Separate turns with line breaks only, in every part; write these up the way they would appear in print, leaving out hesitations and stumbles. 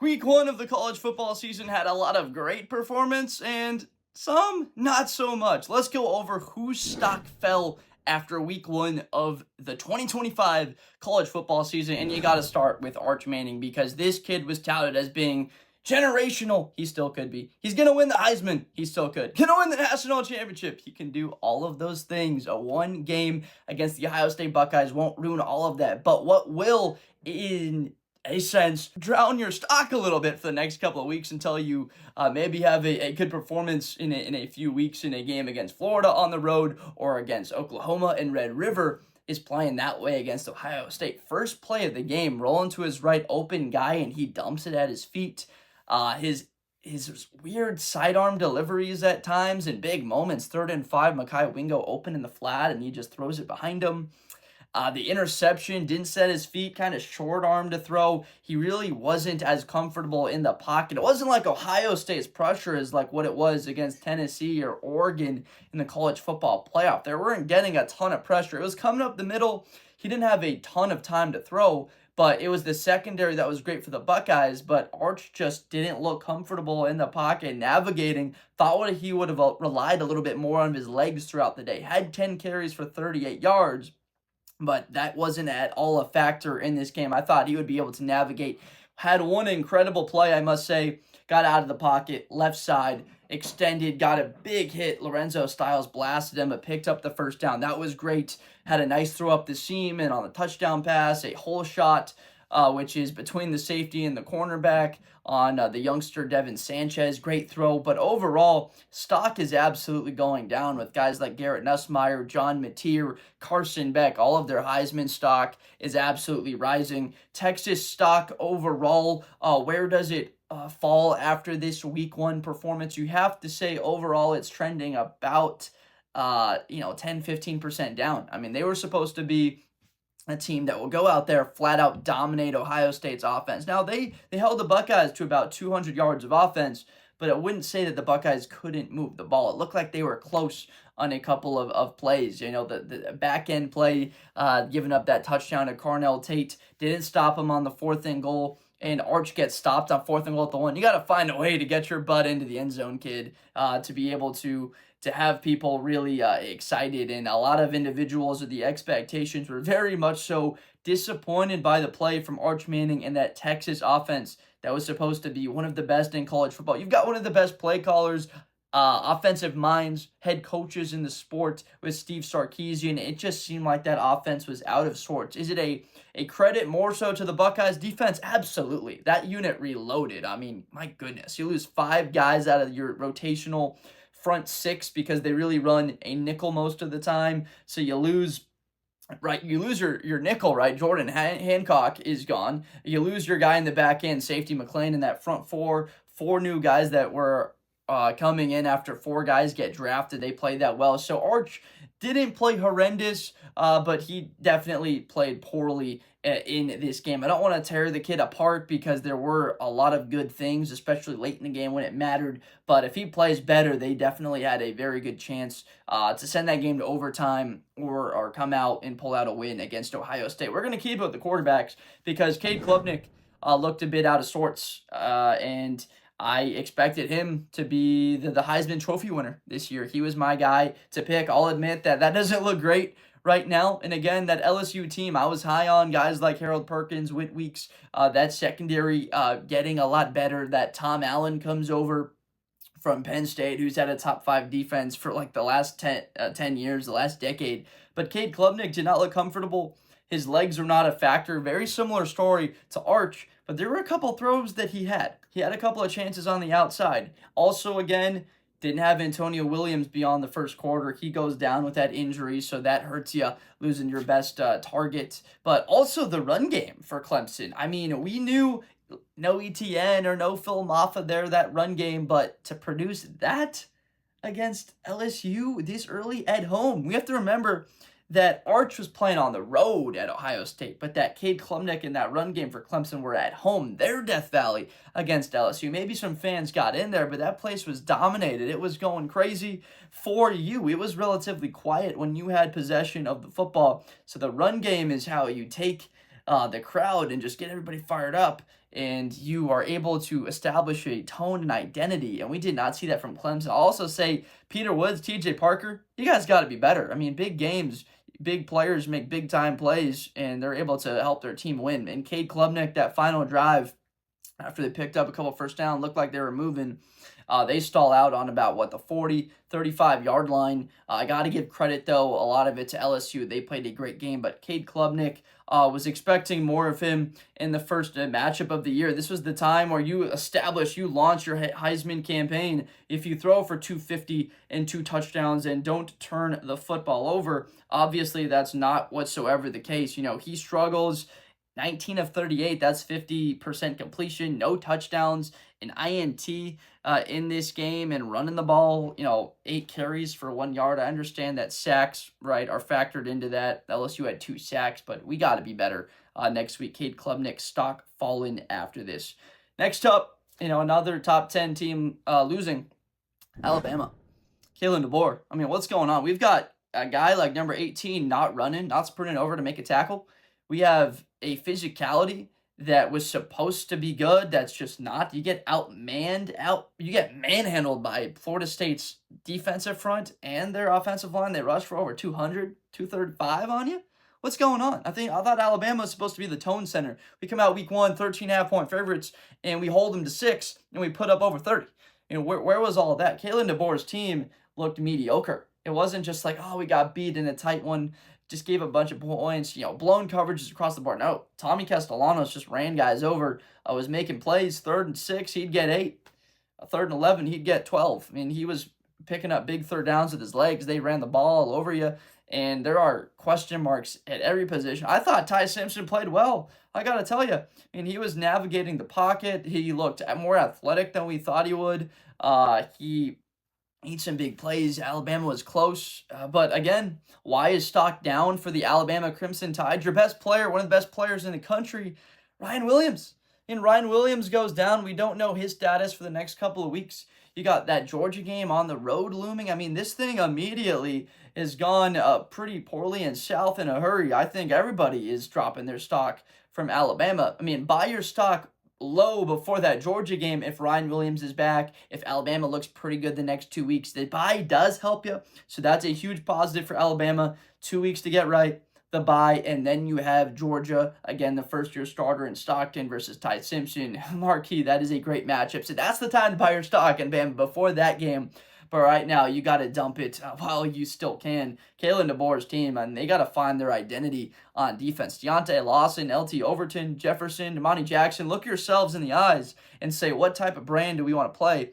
Week one of the college football season had a lot of great performance and some not so much. Let's go over whose stock fell after week one of the 2025 college football season. And you got to start with Arch Manning because this kid was touted as being generational. He still could be. He's going to win the Heisman. He still could. Going to win the national championship. He can do all of those things. A one game against the Ohio State Buckeyes won't ruin all of that. But what will, in a sense, drown your stock a little bit for the next couple of weeks until you maybe have a good performance in a few weeks in a game against Florida on the road or against Oklahoma and Red River is playing that way against Ohio State. First play of the game, rolling to his right, open guy, and he dumps it at his feet. His weird sidearm deliveries at times in big moments. 3rd and 5, Mekhi Wingo open in the flat, and he just throws it behind him. The interception didn't set his feet, kind of short arm to throw. He really wasn't as comfortable in the pocket. It wasn't like Ohio State's pressure is like what it was against Tennessee or Oregon in the college football playoff. They weren't getting a ton of pressure. It was coming up the middle. He didn't have a ton of time to throw, but it was the secondary that was great for the Buckeyes. But Arch just didn't look comfortable in the pocket, navigating. Thought he would have relied a little bit more on his legs throughout the day. Had 10 carries for 38 yards. But that wasn't at all a factor in this game. I thought he would be able to navigate. Had one incredible play, I must say. Got out of the pocket, left side, extended, got a big hit. Lorenzo Styles blasted him, but picked up the first down. That was great. Had a nice throw up the seam and on the touchdown pass, a hole shot, which is between the safety and the cornerback on the youngster Devin Sanchez. Great throw, but overall, stock is absolutely going down with guys like Garrett Nussmeier, John Mateer, Carson Beck. All of their Heisman stock is absolutely rising. Texas stock overall, where does it fall after this week one performance? You have to say overall it's trending about 10-15% down. I mean, they were supposed to be a team that will go out there, flat out dominate Ohio State's offense. Now, they held the Buckeyes to about 200 yards of offense, but I wouldn't say that the Buckeyes couldn't move the ball. It looked like they were close on a couple of plays. You know, the back end play, giving up that touchdown to Carnell Tate, didn't stop him on the 4th and goal. And Arch gets stopped on 4th and goal at the 1. You got to find a way to get your butt into the end zone, kid, to be able to have people really excited. And a lot of individuals with the expectations were very much so disappointed by the play from Arch Manning and that Texas offense that was supposed to be one of the best in college football. You've got one of the best play callers, offensive minds, head coaches in the sport with Steve Sarkisian. It just seemed like that offense was out of sorts. Is it a credit more so to the Buckeyes defense? Absolutely. That unit reloaded. I mean, my goodness. You lose 5 guys out of your rotational front 6 because they really run a nickel most of the time. So you lose your nickel, right? Jordan Hancock is gone. You lose your guy in the back end, safety McLean, in that front 4 new guys that were coming in after 4 guys get drafted. They played that well. So Arch didn't play horrendous, but he definitely played poorly in this game. I don't want to tear the kid apart because there were a lot of good things, especially late in the game when it mattered. But if he plays better, they definitely had a very good chance to send that game to overtime or come out and pull out a win against Ohio State. We're going to keep it with the quarterbacks because Cade Klubnik looked a bit out of sorts, and I expected him to be the Heisman Trophy winner this year. He was my guy to pick. I'll admit that doesn't look great right now. And again, that LSU team, I was high on guys like Harold Perkins, Whit Weeks, that secondary getting a lot better. That Tom Allen comes over from Penn State, who's had a top 5 defense for like the last 10 years, the last decade. But Cade Klubnik did not look comfortable. His legs are not a factor. Very similar story to Arch, but there were a couple throws that he had. He had a couple of chances on the outside. Also, again, didn't have Antonio Williams beyond the first quarter. He goes down with that injury, so that hurts you, losing your best target. But also the run game for Clemson. I mean, we knew no ETN or no Phil Maffa there, that run game, but to produce that against LSU this early at home, we have to remember that Arch was playing on the road at Ohio State, but that Cade Klubnik and that run game for Clemson were at home, their Death Valley against LSU. Maybe some fans got in there, but that place was dominated. It was going crazy for you. It was relatively quiet when you had possession of the football. So the run game is how you take the crowd and just get everybody fired up. and you are able to establish a tone and identity. And we did not see that from Clemson. I'll also say Peter Woods, TJ Parker, you guys got to be better. I mean, big games, big players make big time plays, and they're able to help their team win. And Cade Klubnik, that final drive, after they picked up a couple first down, looked like they were moving. They stall out on about, the 40, 35-yard line. I got to give credit, though, a lot of it to LSU. They played a great game, but Cade Klubnik, was expecting more of him in the first matchup of the year. This was the time where you launch your Heisman campaign if you throw for 250 and 2 touchdowns and don't turn the football over. Obviously, that's not whatsoever the case. He struggles. 19 of 38, that's 50% completion, no touchdowns, an INT in this game, and running the ball, 8 carries for 1 yard. I understand that sacks, right, are factored into that. LSU had 2 sacks, but we got to be better next week. Cade Klubnik stock falling after this. Next up, another top 10 team losing, Alabama. Kalen DeBoer. I mean, what's going on? We've got a guy like number 18 not running, not sprinting over to make a tackle. We have a physicality that was supposed to be good that's just not. You get you get manhandled by Florida State's defensive front and their offensive line. They rush for over 200, 235 on you. What's going on? I thought Alabama was supposed to be the tone center. We come out week 1, 13.5-point favorites, and we hold them to 6, and we put up over 30. Where was all of that? Kalen DeBoer's team looked mediocre. It wasn't just like, we got beat in a tight one, just gave a bunch of points, blown coverages across the board. No, Tommy Castellanos just ran guys over, was making plays. 3rd and 6, he'd get 8. 3rd and 11, he'd get 12. I mean, he was picking up big third downs with his legs. They ran the ball all over you, and there are question marks at every position. I thought Ty Simpson played well. I got to tell you, he was navigating the pocket. He looked more athletic than we thought he would. He made some big plays. Alabama was close. But again, why is stock down for the Alabama Crimson Tide? Your best player, one of the best players in the country, Ryan Williams. And Ryan Williams goes down. We don't know his status for the next couple of weeks. You got that Georgia game on the road looming. This thing immediately has gone pretty poorly and south in a hurry. I think everybody is dropping their stock from Alabama. Buy your stock low before that Georgia game if Ryan Williams is back, if Alabama looks pretty good the next 2 weeks. The bye does help you, so that's a huge positive for Alabama. 2 weeks to get right, the bye, and then you have Georgia, again, the first-year starter in Stockton versus Ty Simpson. Marquee, that is a great matchup, so that's the time to buy your stock, and bam, before that game. But right now, you got to dump it while you still can. Kalen DeBoer's team, and they got to find their identity on defense. Deontay Lawson, LT Overton, Jefferson, Imani Jackson, look yourselves in the eyes and say, what type of brand do we want to play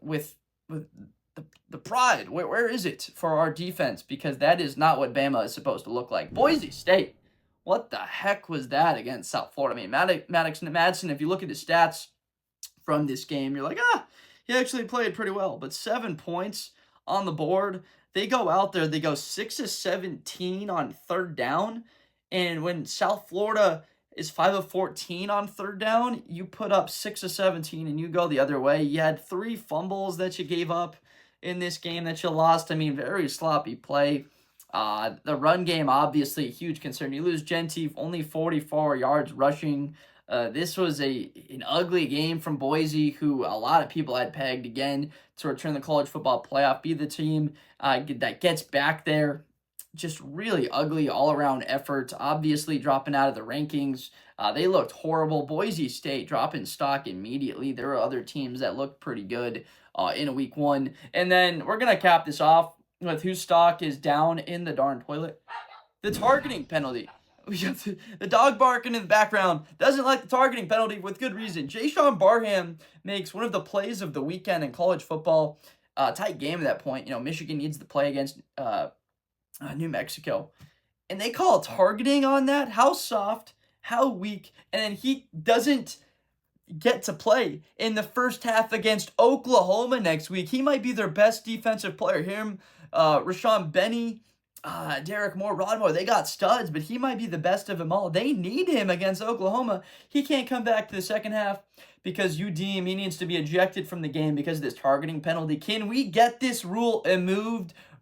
with the pride? Where is it for our defense? Because that is not what Bama is supposed to look like. Boise State, what the heck was that against South Florida? Madsen, if you look at his stats from this game, you're like, he actually played pretty well, but 7 points on the board. They go out there, they go 6 of 17 on 3rd down, and when South Florida is 5 of 14 on 3rd down, you put up 6 of 17 and you go the other way. You had 3 fumbles that you gave up in this game that you lost. Very sloppy play. The run game, obviously, a huge concern. You lose Gentee, only 44 yards rushing. This was an ugly game from Boise, who a lot of people had pegged again to return the college football playoff, be the team that gets back there. Just really ugly all-around effort, obviously dropping out of the rankings. They looked horrible. Boise State dropping stock immediately. There are other teams that looked pretty good in week 1. And then we're going to cap this off with whose stock is down in the darn toilet. The targeting penalty. We got the dog barking in the background. Doesn't like the targeting penalty with good reason. Jayshon Barham makes one of the plays of the weekend in college football. Tight game at that point. Michigan needs to play against New Mexico. And they call targeting on that. How soft, how weak. And then he doesn't get to play in the first half against Oklahoma next week. He might be their best defensive player. Him, Rashawn Benny, Derek Moore, Rod Moore, they got studs, but he might be the best of them all. They need him against Oklahoma. He can't come back to the second half because you deem he needs to be ejected from the game because of this targeting penalty. Can we get this rule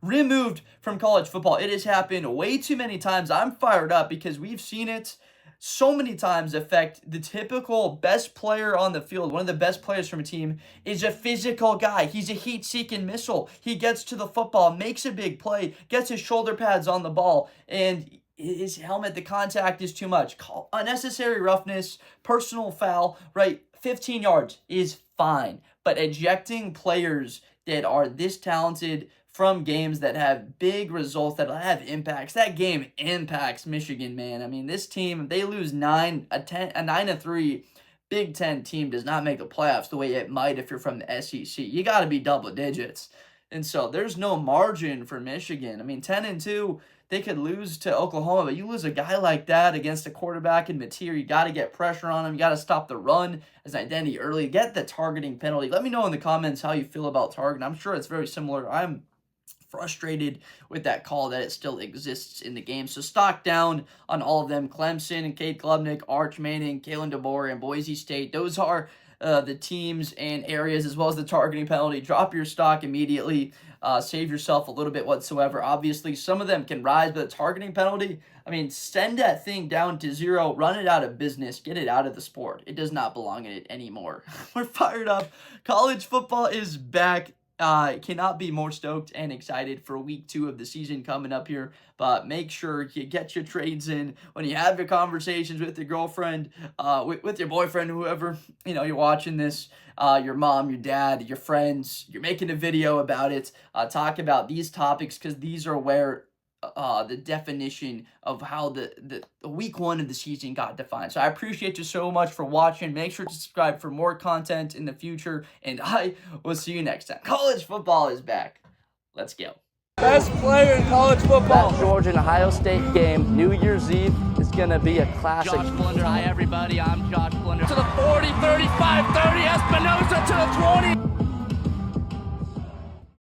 removed from college football? It has happened way too many times. I'm fired up because we've seen it so many times affect the typical best player on the field. One of the best players from a team is a physical guy. He's a heat-seeking missile. He gets to the football, makes a big play, gets his shoulder pads on the ball, and his helmet, the contact is too much. Unnecessary roughness, personal foul, right? 15 yards is fine. But ejecting players that are this talented from games that have big results, that have impacts. That game impacts Michigan, man. I mean, this team, they lose 9-3 Big Ten team does not make the playoffs the way it might if you're from the SEC. You got to be double digits. And so there's no margin for Michigan. I mean, 10-2, they could lose to Oklahoma, but you lose a guy like that against a quarterback in Mateer, you got to get pressure on him. You got to stop the run as an identity early. Get the targeting penalty. Let me know in the comments how you feel about targeting. I'm sure it's very similar. I'm frustrated with that call that it still exists in the game. So stock down on all of them. Clemson and Cade Klubnik, Arch Manning, Kalen DeBoer, and Boise State. Those are the teams and areas, as well as the targeting penalty. Drop your stock immediately. Save yourself a little bit whatsoever. Obviously, some of them can rise, but the targeting penalty, I mean, send that thing down to 0. Run it out of business. Get it out of the sport. It does not belong in it anymore. We're fired up. College football is back. Cannot be more stoked and excited for week 2 of the season coming up here. But make sure you get your trades in when you have your conversations with your girlfriend, with your boyfriend, whoever, you're watching this, your mom, your dad, your friends. You're making a video about it. Talk about these topics because these are where the definition of how the week 1 of the season got defined. So I appreciate you so much for watching. Make sure to subscribe for more content in the future, and I will see you next time. College football is back. Let's go.
Best player in college football.
That Georgia and Ohio State game, New Year's Eve, is going to be a classic.
Josh Blunder. Hi, everybody. I'm Josh Blunder.
To the 4